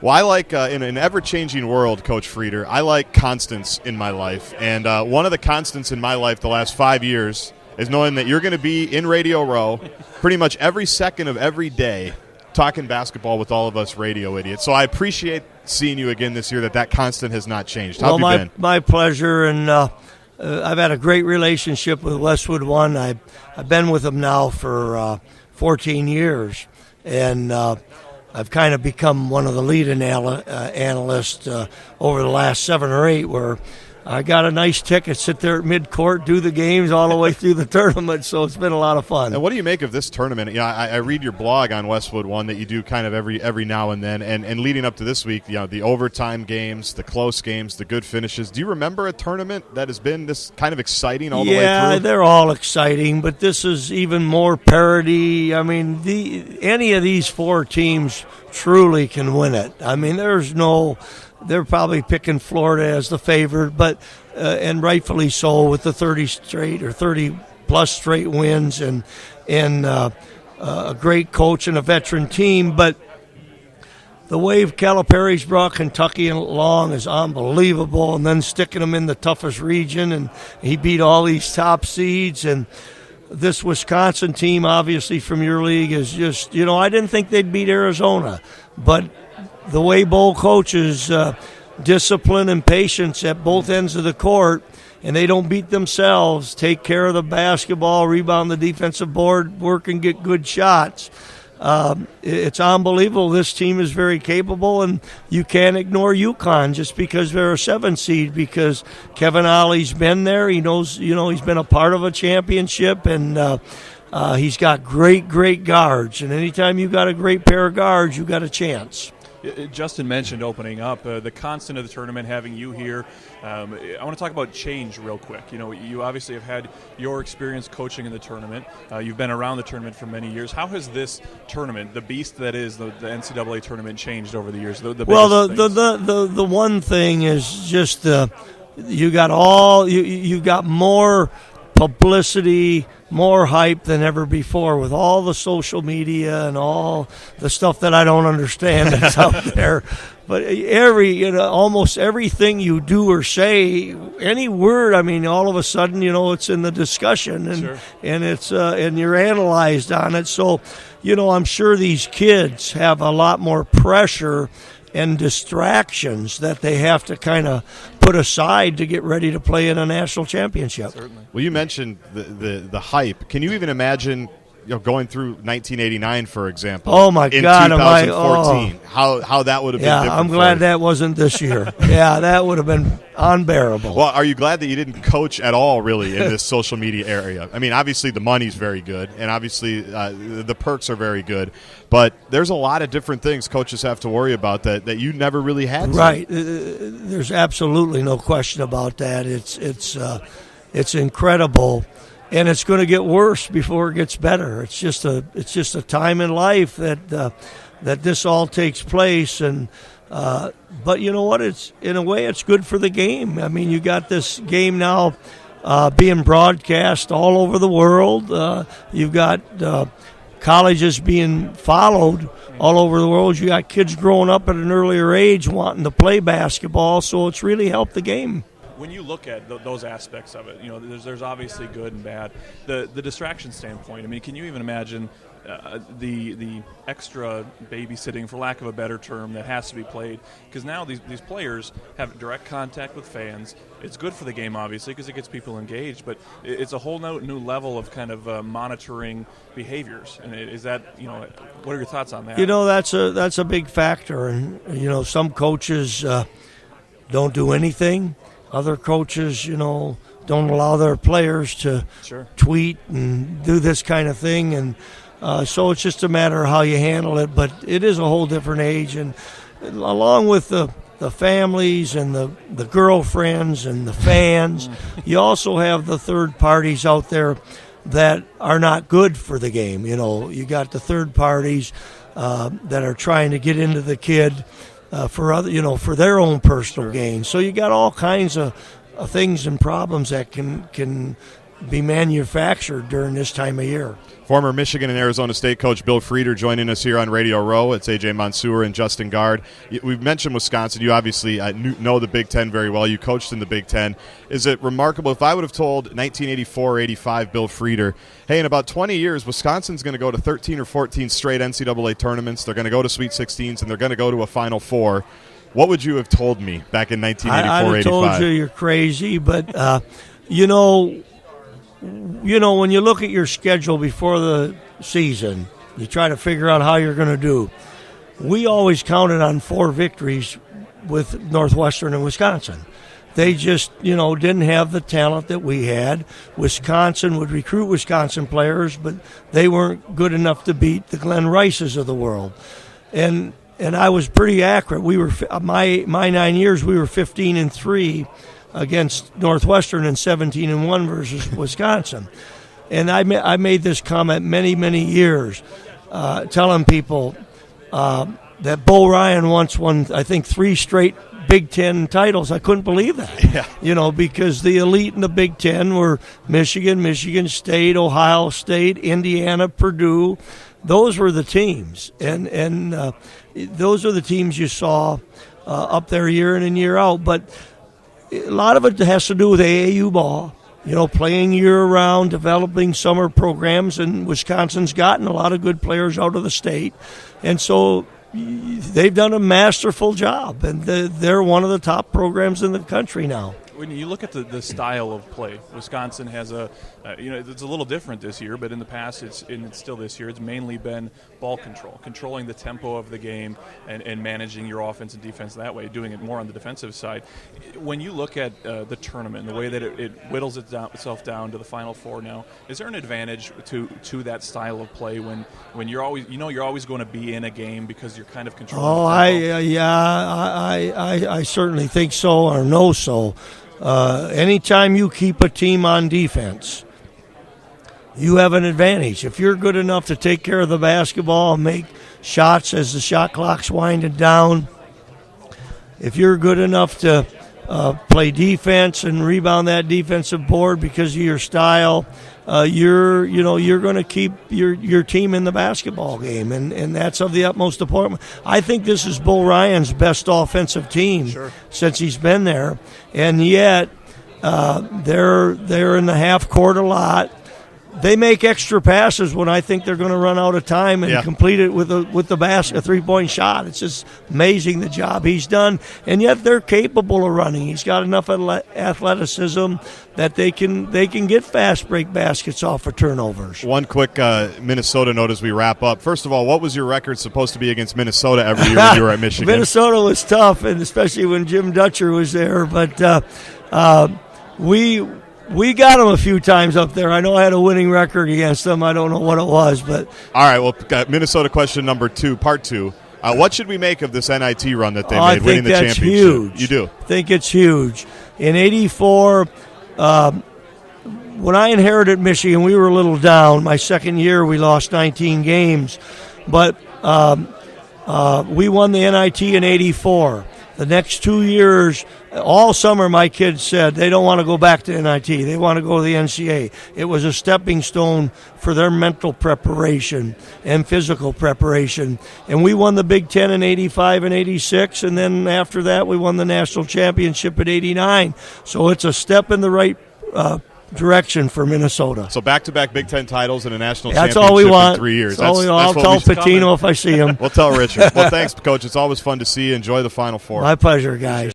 Well, I like, in an ever-changing world, Coach Frieder, I like constants in my life. And one of the constants in my life the last 5 years is knowing that you're going to be in Radio Row pretty much every second of every day talking basketball with all of us radio idiots. So I appreciate seeing you again this year, that constant has not changed. How have you been? My pleasure, and I've had a great relationship with Westwood One. I've been with them now for 14 years, and I've kind of become one of the lead analysts over the last 7 or 8, where I got a nice ticket, sit there at midcourt, do the games all the way through the tournament, so it's been a lot of fun. And what do you make of this tournament? You know, I read your blog on Westwood One that you do kind of every now and then, and leading up to this week, you know, the overtime games, the close games, the good finishes. Do you remember a tournament that has been this kind of exciting all the way through? Yeah, they're all exciting, but this is even more parity. I mean, any of these 4 teams truly can win it. I mean, they're probably picking Florida as the favorite, but and rightfully so, with the 30 straight or 30-plus straight wins and a great coach and a veteran team. But the way Calipari's brought Kentucky along is unbelievable, and then sticking them in the toughest region, and he beat all these top seeds. And this Wisconsin team, obviously from your league, is just, you know, I didn't think they'd beat Arizona, but the way Bowl coaches discipline and patience at both ends of the court, and they don't beat themselves, take care of the basketball, rebound the defensive board, work and get good shots. It's unbelievable. This team is very capable, and you can't ignore UConn just because they're a 7 seed, because Kevin Ollie's been there. He knows, you know, he's been a part of a championship, and he's got great guards. And anytime you got a great pair of guards, you got a chance. Justin mentioned opening up the constant of the tournament, having you here. I want to talk about change real quick. You know, you obviously have had your experience coaching in the tournament. You've been around the tournament for many years. How has this tournament, the beast that is the NCAA tournament, changed over the years? The one thing is just you got more publicity, more hype than ever before, with all the social media and all the stuff that I don't understand that's out there. But almost everything you do or say, any word, I mean, all of a sudden, you know, it's in the discussion, and sure. and it's and you're analyzed on it. So, you know, I'm sure these kids have a lot more pressure and distractions that they have to kind of put aside to get ready to play in a national championship. Certainly. Well, you mentioned the hype. Can you even imagine, you know, going through 1989, for example? Oh my God! In 2014, how that would have been different. I'm glad that wasn't this year. Yeah, that would have been unbearable. Well, are you glad that you didn't coach at all, really, in this social media area? I mean, obviously the money's very good, and obviously the perks are very good, but there's a lot of different things coaches have to worry about that you never really had to. Right. There's absolutely no question about that. It's incredible, and it's going to get worse before it gets better. It's just a time in life that this all takes place, and but you know what? It's in a way it's good for the game. I mean, you got this game now being broadcast all over the world. You've got colleges being followed all over the world. You got kids growing up at an earlier age wanting to play basketball, so it's really helped the game. When you look at those aspects of it, you know, there's obviously good and bad. The distraction standpoint, I mean, can you even imagine the extra babysitting, for lack of a better term, that has to be played? Because now these players have direct contact with fans. It's good for the game, obviously, because it gets people engaged, but it's a whole new level of kind of monitoring behaviors. And is that, you know, what are your thoughts on that? You know, that's a big factor. And, you know, some coaches don't do anything. Other coaches, you know, don't allow their players to Sure. tweet and do this kind of thing. And so it's just a matter of how you handle it. But it is a whole different age. And along with the families and the girlfriends and the fans, you also have the third parties out there that are not good for the game. You know, you got the third parties that are trying to get into the kid for their own personal gain. So you got all kinds of things and problems that can be manufactured during this time of year. Former Michigan and Arizona State coach Bill Frieder joining us here on Radio Row. It's A.J. Mansour and Justin Gaard. We've mentioned Wisconsin. You obviously know the Big Ten very well. You coached in the Big Ten. Is it remarkable? If I would have told 1984-85 Bill Frieder, hey, in about 20 years, Wisconsin's going to go to 13 or 14 straight NCAA tournaments. They're going to go to Sweet 16s, and they're going to go to a Final Four. What would you have told me back in 1984-85? I'd have told you you're crazy, but, you know, when you look at your schedule before the season, you try to figure out how you're going to do. We always counted on 4 victories with Northwestern and Wisconsin. They just, didn't have the talent that we had. Wisconsin would recruit Wisconsin players, but they weren't good enough to beat the Glenn Rices of the world. And I was pretty accurate. We were my 9 years. We were 15-3. Against Northwestern and 17-1 versus Wisconsin. And I made this comment many years, telling people that Bo Ryan once won, I think, 3 straight Big Ten titles. I couldn't believe that. Yeah. Because the elite in the Big Ten were Michigan, Michigan State, Ohio State, Indiana, Purdue. Those were the teams. And those are the teams you saw up there year in and year out. But a lot of it has to do with AAU ball, playing year-round, developing summer programs, and Wisconsin's gotten a lot of good players out of the state. And so they've done a masterful job, and they're one of the top programs in the country now. When you look at the style of play, Wisconsin has it's a little different this year, but in the past, it's still this year, it's mainly been ball control, controlling the tempo of the game and managing your offense and defense that way, doing it more on the defensive side. When you look at the tournament, the way that it whittles itself down to the Final Four now, is there an advantage to that style of play when you're always, you're always going to be in a game because you're kind of controlling the tempo? I certainly think so or know so. Anytime you keep a team on defense, you have an advantage. If you're good enough to take care of the basketball and make shots as the shot clock's winding down, if you're good enough to play defense and rebound that defensive board because of your style, you're going to keep your team in the basketball game, and that's of the utmost importance. I think this is Bo Ryan's best offensive team since he's been there, and yet they're in the half court a lot. They make extra passes when I think they're going to run out of time and complete it with the basket, a 3-point shot. It's just amazing the job he's done, and yet they're capable of running. He's got enough athleticism that they can get fast break baskets off of turnovers. One quick Minnesota note as we wrap up. First of all, what was your record supposed to be against Minnesota every year when you were at Michigan? Minnesota was tough, and especially when Jim Dutcher was there. But we got them a few times up there. I know I had a winning record against them. I don't know what it was, but all right. Well, Minnesota question number 2, part 2. What should we make of this NIT run that they made, winning the championship? Huge. You do? I think it's huge. In '84, when I inherited Michigan, we were a little down. My second year, we lost 19 games, but we won the NIT in '84. The next 2 years, all summer, my kids said they don't want to go back to NIT. They want to go to the NCAA. It was a stepping stone for their mental preparation and physical preparation. And we won the Big Ten in '85 and '86, and then after that, we won the national championship in '89. So it's a step in the right direction for Minnesota. So back-to-back Big Ten titles and a national championship all we want. In 3 years. I'll tell Patino if I see him. We'll tell Richard. Well, thanks, Coach. It's always fun to see you. Enjoy the Final Four. My pleasure, guys.